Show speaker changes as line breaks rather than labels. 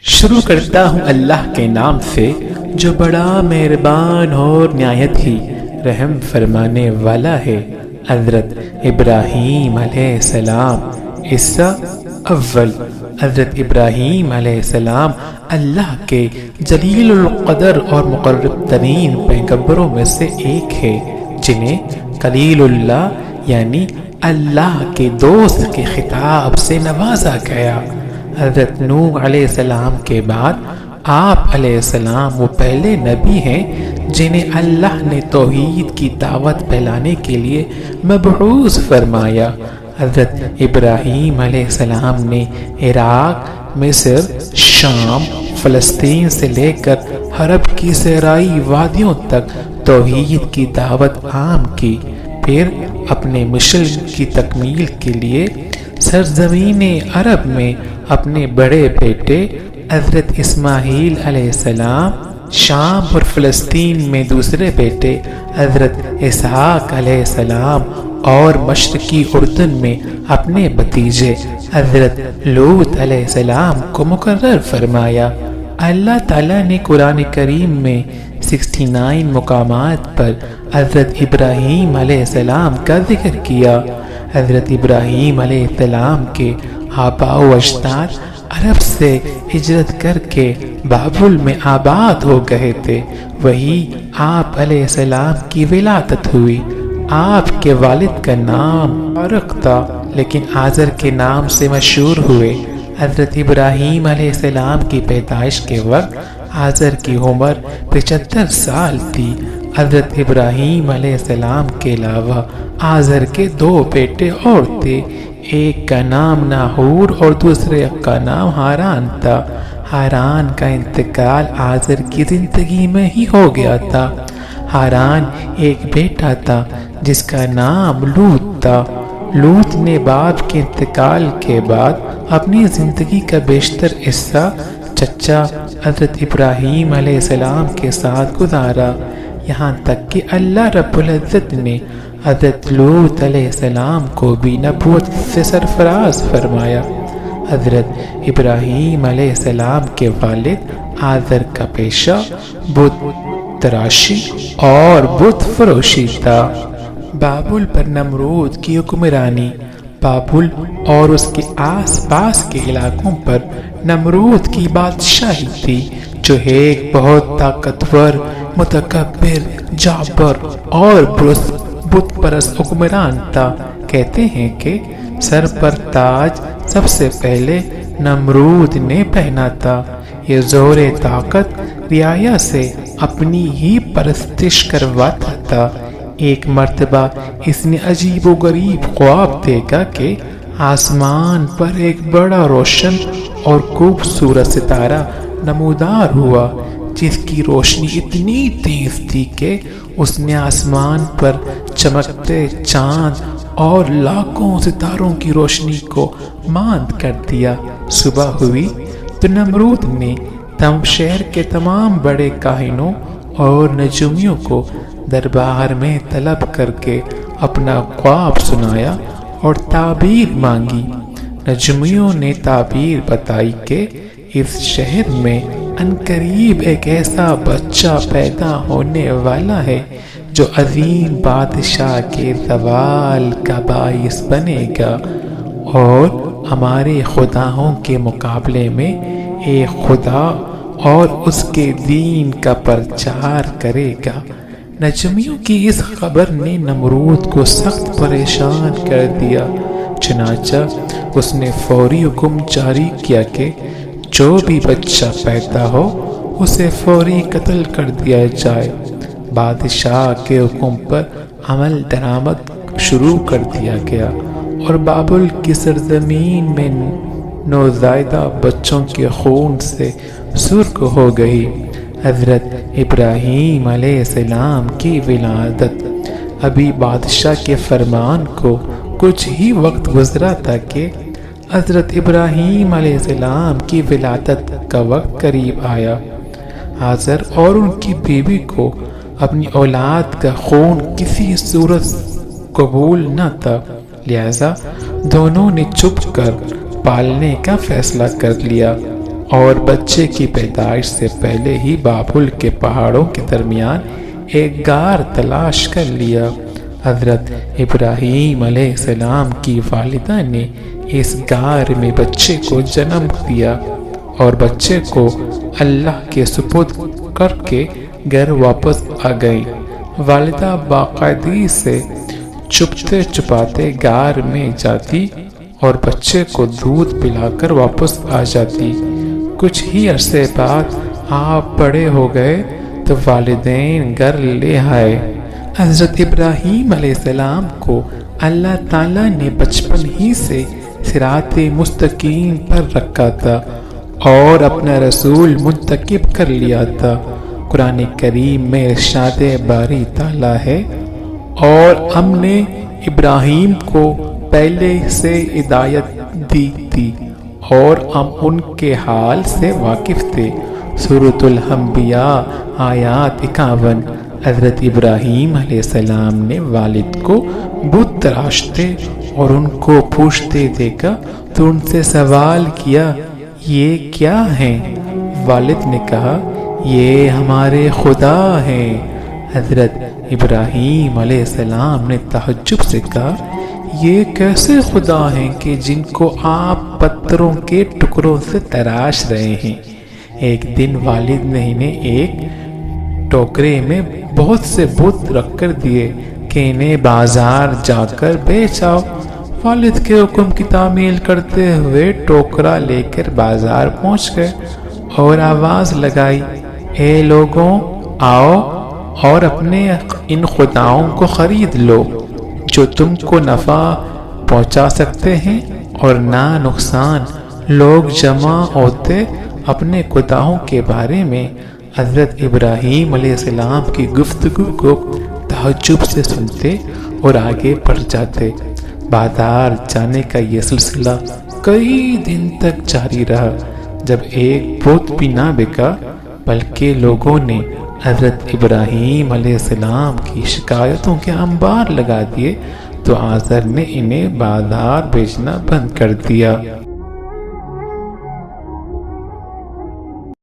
شروع کرتا ہوں اللہ کے نام سے جو بڑا مہربان اور نہایت ہی رحم فرمانے والا ہے۔ حضرت ابراہیم علیہ السلام۔ حصہ اول۔ حضرت ابراہیم علیہ السلام اللہ کے جلیل القدر اور مقرب ترین پیغمبروں میں سے ایک ہے، جنہیں خلیل اللہ یعنی اللہ کے دوست کے خطاب سے نوازا گیا۔ حضرت نوح علیہ السلام کے بعد آپ علیہ السلام وہ پہلے نبی ہیں جنہیں اللہ نے توحید کی دعوت پھیلانے کے لیے مبعوث فرمایا۔ حضرت ابراہیم علیہ السلام نے عراق، مصر، شام، فلسطین سے لے کر عرب کی صحرائی وادیوں تک توحید کی دعوت عام کی، پھر اپنے مشن کی تکمیل کے لیے سرزمین عرب میں اپنے بڑے بیٹے حضرت اسماعیل علیہ السلام، شام اور فلسطین میں دوسرے بیٹے حضرت اسحاق علیہ السلام اور مشرقی اردن میں اپنے بھتیجے حضرت لوط علیہ السلام کو مقرر فرمایا۔ اللہ تعالیٰ نے قرآن کریم میں 69 مقامات پر حضرت ابراہیم علیہ السلام کا ذکر کیا۔ حضرت ابراہیم علیہ السلام کے آباء و اجداد عرب سے ہجرت کر کے بابل میں آباد ہو گئے تھے، وہی آپ علیہ السلام کی ولادت ہوئی۔ آپ کے والد کا نام طارق تھا لیکن آزر کے نام سے مشہور ہوئے۔ حضرت ابراہیم علیہ السلام کی پیدائش کے وقت آزر کی عمر 75 سال تھی۔ حضرت ابراہیم علیہ السلام کے علاوہ آزر کے 2 بیٹے اور تھے، ایک کا نام ناہور اور دوسرے کا نام ہاران تھا۔ ہاران کا انتقال آزر کی زندگی میں ہی ہو گیا تھا۔ ہاران ایک بیٹا تھا جس کا نام لوط تھا۔ لوط نے باپ کے انتقال کے بعد اپنی زندگی کا بیشتر حصہ چچا حضرت ابراہیم علیہ السلام کے ساتھ گزارا، یہاں تک کہ اللہ رب العزت نے حضرت لوط علیہ السلام کو بھی نبوت سے سرفراز فرمایا۔ حضرت ابراہیم علیہ السلام کے والد آزر کا پیشہ بت تراشی اور بت فروشی تھا۔ بابل پر نمرود کی حکمرانی۔ بابل اور اس کے آس پاس کے علاقوں پر نمرود کی بادشاہی تھی، جو ایک بہت طاقتور، متکبر، جابر اور بت پرست حکمران تھا۔ کہتے ہیں کہ سر پر تاج سب سے پہلے نمرود نے پہنا تھا۔ یہ زور طاقت رعایا سے اپنی ہی پرستش کرواتا تھا۔ ایک مرتبہ اس نے عجیب و غریب خواب دیکھا کہ آسمان پر ایک بڑا روشن اور خوبصورت ستارہ نمودار ہوا، جس کی روشنی اتنی تیز تھی کہ اس نے آسمان پر چمکتے چاند اور لاکھوں ستاروں کی روشنی کو ماند کر دیا۔ صبح ہوئی تو نمرود نے شہر کے تمام بڑے کاہنوں اور نجومیوں کو دربار میں طلب کر کے اپنا خواب سنایا اور تعبیر مانگی۔ نجومیوں نے تعبیر بتائی کہ اس شہر میں عنقریب ایک ایسا بچہ پیدا ہونے والا ہے جو عظیم بادشاہ کے زوال کا باعث بنے گا اور ہمارے خداؤں کے مقابلے میں ایک خدا اور اس کے دین کا پرچار کرے گا۔ نجومیوں کی اس خبر نے نمرود کو سخت پریشان کر دیا، چنانچہ اس نے فوری حکم جاری کیا کہ جو بھی بچہ پیدا ہو اسے فوری قتل کر دیا جائے۔ بادشاہ کے حکم پر عمل درآمد شروع کر دیا گیا اور بابل کی سرزمین میں نوزائیدہ بچوں کے خون سے سرخ ہو گئی۔ حضرت ابراہیم علیہ السلام کی ولادت۔ ابھی بادشاہ کے فرمان کو کچھ ہی وقت گزرا تھا کہ حضرت ابراہیم علیہ السلام کی ولادت کا وقت قریب آیا۔ حاضر اور ان کی بیوی کو اپنی اولاد کا خون کسی صورت قبول نہ تھا، لہذا دونوں نے چھپ کر پالنے کا فیصلہ کر لیا۔ اور بچے کی پیدائش سے پہلے ہی بابل کے پہاڑوں کے درمیان ایک غار تلاش کر لیا۔ حضرت ابراہیم علیہ السلام کی والدہ نے اس غار میں بچے کو جنم دیا اور بچے کو اللہ کے سپرد کر کے گھر واپس آ گئی۔ والدہ باقاعدگی سے چھپتے چھپاتے غار میں جاتی اور بچے کو دودھ پلا کر واپس آ جاتی۔ کچھ ہی عرصے بعد آپ بڑے ہو گئے تو والدین گھر لے آئے۔ حضرت ابراہیم علیہ السلام کو اللہ تعالیٰ نے بچپن ہی سے صراط مستقیم پر رکھا تھا اور اپنا رسول منتخب کر لیا تھا۔ قرآن کریم میں ارشاد باری تعالیٰ ہے، اور ہم نے ابراہیم کو پہلے سے ہدایت دی تھی اور ہم ان کے حال سے واقف تھے۔ سورۃ الانبیاء آیات 51۔ حضرت ابراہیم علیہ السلام نے والد کو بت تراشتے اور ان کو پوچھتے دیکھا تو ان سے سوال کیا، یہ کیا ہیں؟ والد نے کہا، یہ ہمارے خدا ہیں۔ حضرت ابراہیم علیہ السلام نے تعجب سے کہا، یہ کیسے خدا ہیں کہ جن کو آپ پتھروں کے ٹکڑوں سے تراش رہے ہیں؟ ایک دن والد نے انہیں ایک ٹوکرے میں بہت سے بت رکھ کر دیے کہ انہیں بازار جا کر بیچ آؤ۔ والد کے حکم کی تعمیل کرتے ہوئے ٹوکرا لے کر بازار پہنچ گئے اور آواز لگائی، اے لوگوں، آؤ اور اپنے ان خداؤں کو خرید لو جو تم کو نفع پہنچا سکتے ہیں اور نہ نقصان۔ لوگ جمع ہوتے اپنے خداؤں کے بارے میں حضرت ابراہیم علیہ السلام کی گفتگو کو تعجب سے سنتے اور آگے بڑھ جاتے۔ بازار جانے کا یہ سلسلہ کئی دن تک جاری رہا۔ جب ایک بت بھی نہ بکا بلکہ لوگوں نے حضرت ابراہیم علیہ السلام کی شکایتوں کے انبار لگا دیے تو آزر نے انہیں بازار بیچنا بند کر دیا۔